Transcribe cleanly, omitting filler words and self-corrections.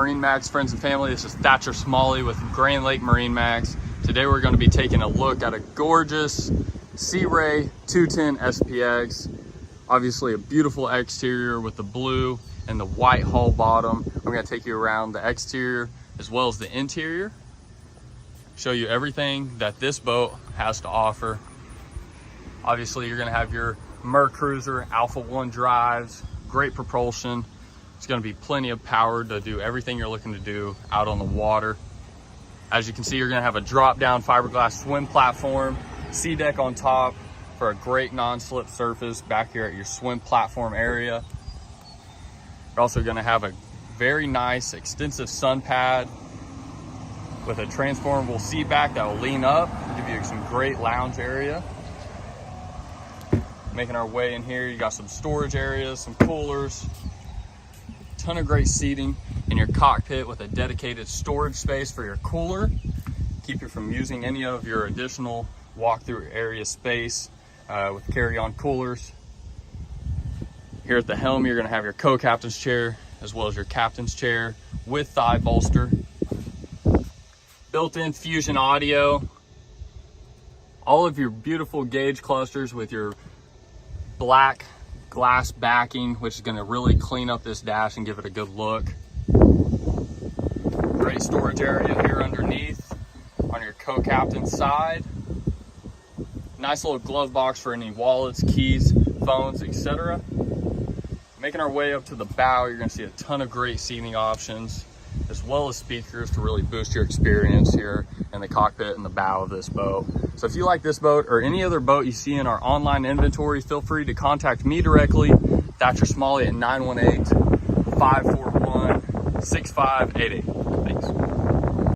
MarineMax friends and family, this is Thatcher Smalley with Grand Lake MarineMax. Today we're going to be taking a look at a gorgeous Sea Ray 210 SPX. Obviously a beautiful exterior with the blue and the white hull bottom. I'm going to take you around the exterior as well as the interior. Show you everything that this boat has to offer. Obviously you're going to have your Mercruiser Alpha 1 drives, great propulsion. It's going to be plenty of power to do everything you're looking to do out on the water. As you can see, you're going to have a drop-down fiberglass swim platform, sea deck on top for a great non-slip surface back here at your swim platform area. You're also going to have a very nice extensive sun pad with a transformable seat back that will lean up, give you some great lounge area. Making our way in here, you got some storage areas, some coolers, ton of great seating in your cockpit with a dedicated storage space for your cooler. Keep you from using any of your additional walk-through area space with carry-on coolers. Here at the helm, you're going to have your co-captain's chair as well as your captain's chair with thigh bolster. Built-in Fusion audio. All of your beautiful gauge clusters with your black glass backing, which is going to really clean up this dash and give it a good look. Great storage area here underneath on your co-captain's side. Nice little glove box for any wallets, keys, phones, etc. Making our way up to the bow, you're going to see a ton of great seating options as well as speakers to really boost your experience here in the cockpit and the bow of this boat. So if you like this boat or any other boat you see in our online inventory, feel free to contact me directly, Thatcher Smalley, at 918-541-6588. Thanks.